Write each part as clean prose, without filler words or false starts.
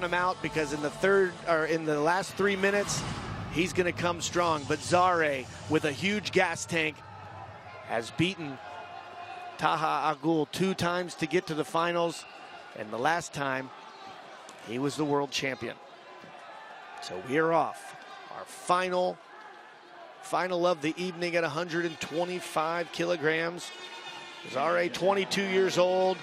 him out because in the last 3 minutes, he's going to come strong. But ZARE, with a huge gas tank, has beaten Taha Agul 2 times to get to the finals, and the last time he was the world champion. So we are off. Our final of the evening at 125 kilograms. ZARE, 22 years old.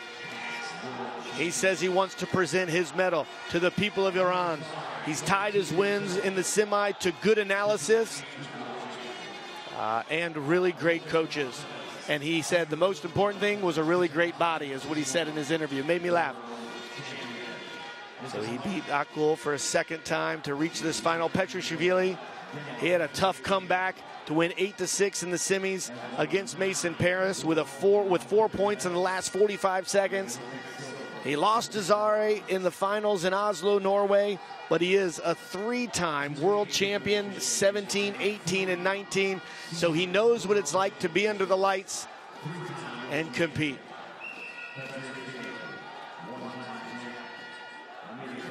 He says he wants to present his medal to the people of Iran. He's tied his wins in the semi to good analysis and really great coaches. And he said the most important thing was a really great body, is what he said in his interview. Made me laugh. So he beat Akgul for a second time to reach this final. Petrashvili, he had a tough comeback to win 8-6 in the semis against Mason Paris with 4 points in the last 45 seconds. He lost to ZARE in the finals in Oslo, Norway, but he is a 3-time world champion, 17, 18, and 19. So he knows what it's like to be under the lights and compete.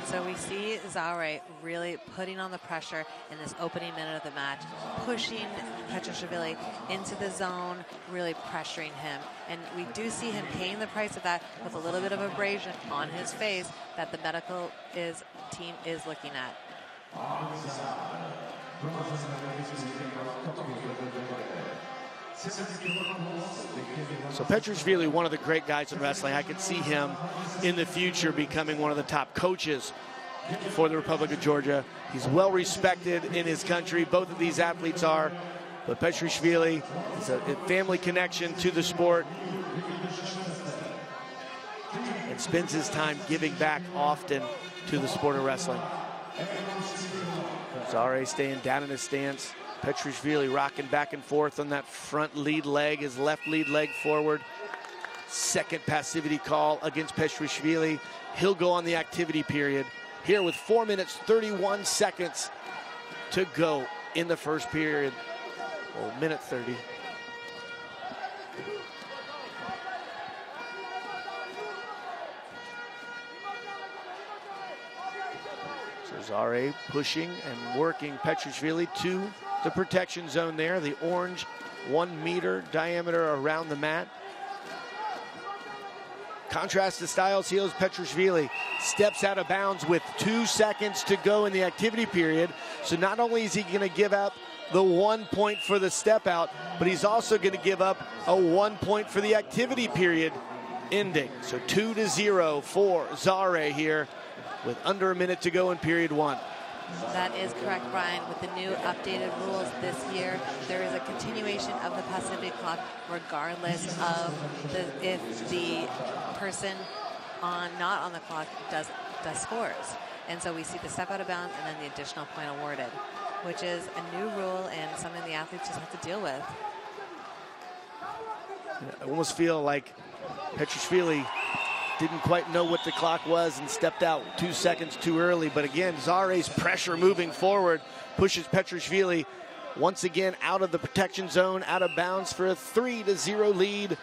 So we see ZARE really putting on the pressure in this opening minute of the match, pushing Petrashvili into the zone, really pressuring him. And we do see him paying the price of that with a little bit of abrasion on his face that the medical team is looking at. So Petrashvili, one of the great guys in wrestling. I could see him in the future becoming one of the top coaches for the Republic of Georgia. He's well respected in his country. Both of these athletes are. But Petrashvili is a family connection to the sport and spends his time giving back often to the sport of wrestling. ZARE staying down in his stance. Petrashvili rocking back and forth on that front lead leg, his left lead leg forward. Second passivity call against Petrashvili. He'll go on the activity period here with 4 minutes, 31 seconds to go in the first period. Well, minute 30. So ZARE pushing and working Petrashvili to the protection zone there, the orange 1 meter diameter around the mat. Contrast to styles, heels. Petrashvili steps out of bounds with 2 seconds to go in the activity period. So not only is he going to give up the 1 point for the step out, but he's also going to give up a 1 point for the activity period ending. So 2-0 for ZARE here with under a minute to go in period 1. That is correct, Brian. With the new updated rules this year, there is a continuation of the passivity clock regardless of if the person not on the clock does scores. And so we see the step out of bounds and then the additional point awarded, which is a new rule and something the athletes just have to deal with. I almost feel like Petrashvili didn't quite know what the clock was and stepped out 2 seconds too early. But again, ZARE's pressure moving forward pushes Petrashvili once again out of the protection zone, out of bounds for a 3-0 lead.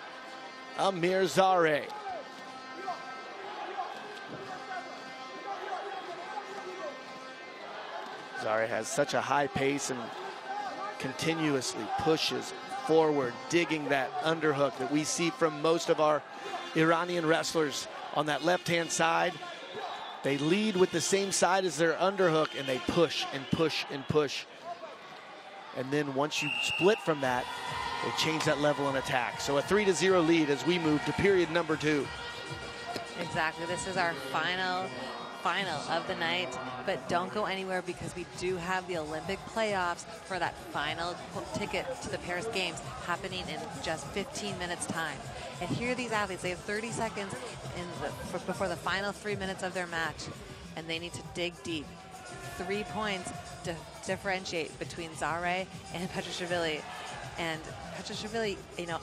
Amir ZARE. ZARE has such a high pace and continuously pushes forward, digging that underhook that we see from most of our Iranian wrestlers on that left-hand side. They lead with the same side as their underhook, and they push and push and push. And then once you split from that, they change that level and attack. So a 3-0 lead as we move to period number 2. Exactly. This is our final of the night, but don't go anywhere because we do have the Olympic playoffs for that final ticket to the Paris Games happening in just 15 minutes time. And here are these athletes, they have 30 seconds before the final 3 minutes of their match, and they need to dig deep. 3 points to differentiate between ZARE and Petrashvili. And Petrashvili,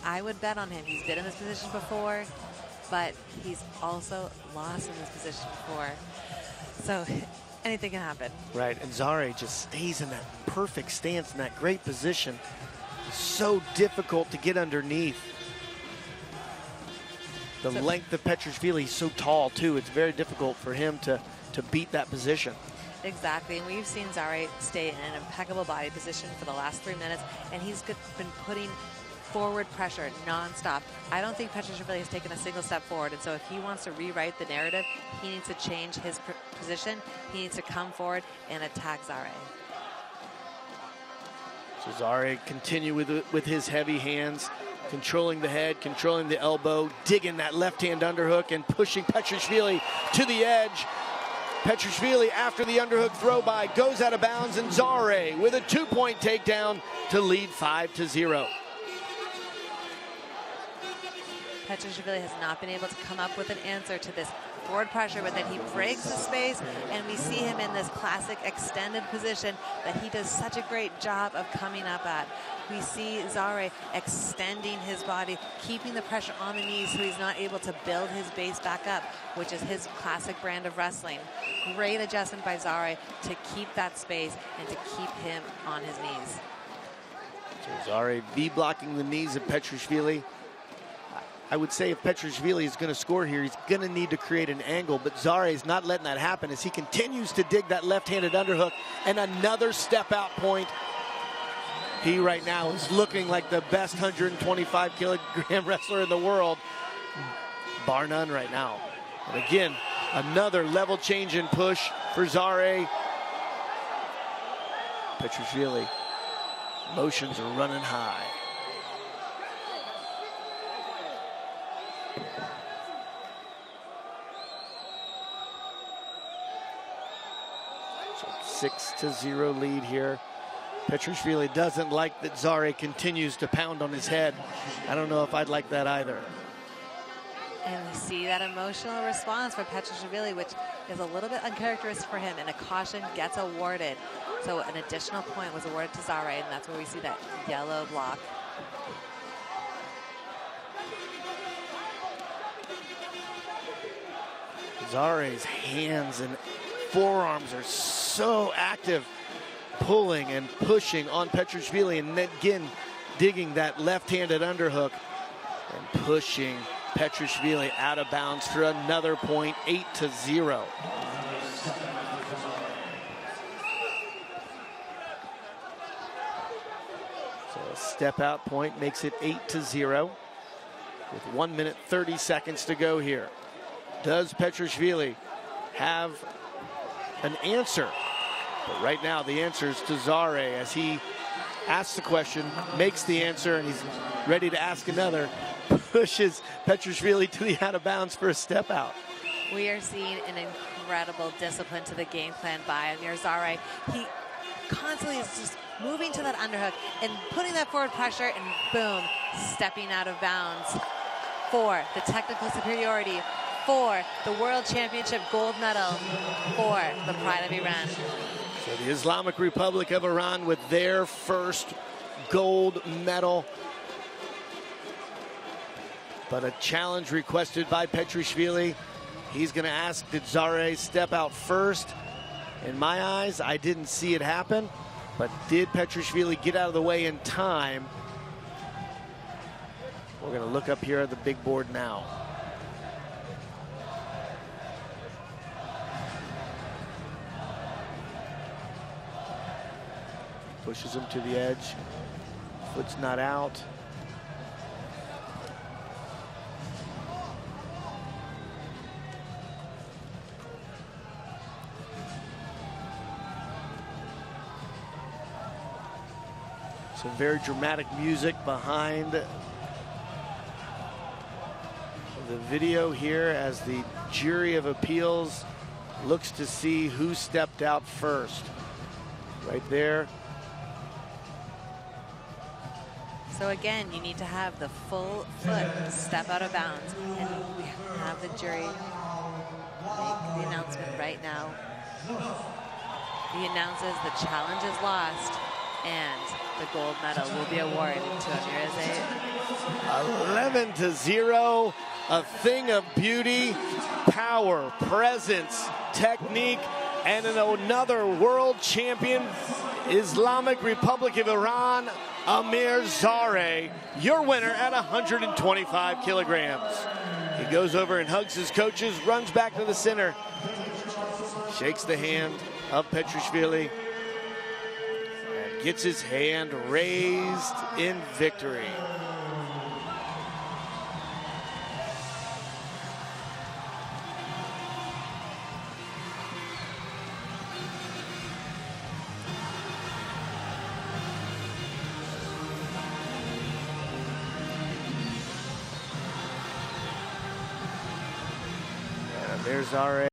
I would bet on him. He's been in this position before, but he's also lost in this position before. So anything can happen. Right, and ZARE just stays in that perfect stance, in that great position. It's so difficult to get underneath. The length of Petrashvili is so tall, too. It's very difficult for him to to beat that position. Exactly, and we've seen ZARE stay in an impeccable body position for the last 3 minutes, and he's been putting forward pressure nonstop. I don't think Petriashvili has taken a single step forward, and so if he wants to rewrite the narrative, he needs to change his position. He needs to come forward and attack ZARE. So ZARE continue with his heavy hands, controlling the head, controlling the elbow, digging that left-hand underhook and pushing Petriashvili to the edge. Petriashvili, after the underhook throw by, goes out of bounds, and ZARE with a 2-point takedown to lead 5-0. Petriashvili has not been able to come up with an answer to this forward pressure, but then he breaks the space, and we see him in this classic extended position that he does such a great job of coming up at. We see ZARE extending his body, keeping the pressure on the knees so he's not able to build his base back up, which is his classic brand of wrestling. Great adjustment by ZARE to keep that space and to keep him on his knees. So ZARE V-blocking the knees of Petriashvili. I would say if Petriashvili is going to score here, he's going to need to create an angle, but ZARE is not letting that happen as he continues to dig that left-handed underhook, and another step-out point. He right now is looking like the best 125-kilogram wrestler in the world, bar none right now. And again, another level change in push for ZARE. Petriashvili, emotions are running high. So 6-0 lead here. Petriashvili doesn't like that ZARE continues to pound on his head. I don't know if I'd like that either. And we see that emotional response for Petriashvili, which is a little bit uncharacteristic for him, and a caution gets awarded. So an additional point was awarded to ZARE, and that's where we see that yellow block. ZARE's hands and forearms are so active, pulling and pushing on Petriashvili, and then again digging that left-handed underhook and pushing Petriashvili out of bounds for another point, 8-0. So a step-out point makes it 8-0 with 1 minute 30 seconds to go here. Does Petriashvili have an answer? But right now the answer is to ZARE as he asks the question, makes the answer, and he's ready to ask another, pushes Petriashvili to the out of bounds for a step out. We are seeing an incredible discipline to the game plan by Amir ZARE. He constantly is just moving to that underhook and putting that forward pressure, and boom, stepping out of bounds for the technical superiority, for the World Championship gold medal, for the pride of Iran. So the Islamic Republic of Iran with their first gold medal. But a challenge requested by Petriashvili. He's going to ask, did ZARE step out first? In my eyes, I didn't see it happen. But did Petriashvili get out of the way in time? We're going to look up here at the big board now. Pushes him to the edge. Foot's not out. Some very dramatic music behind the video here as the jury of appeals looks to see who stepped out first. Right there. So again, you need to have the full foot step out of bounds, and we have the jury make the announcement right now. He announces the challenge is lost, and the gold medal will be awarded to Amir ZARE. 11-0, a thing of beauty, power, presence, technique, and another world champion, Islamic Republic of Iran, Amir ZARE, your winner at 125 kilograms. He goes over and hugs his coaches, runs back to the center. shakes the hand of Petrashvili and gets his hand raised in victory. And there's ZARE.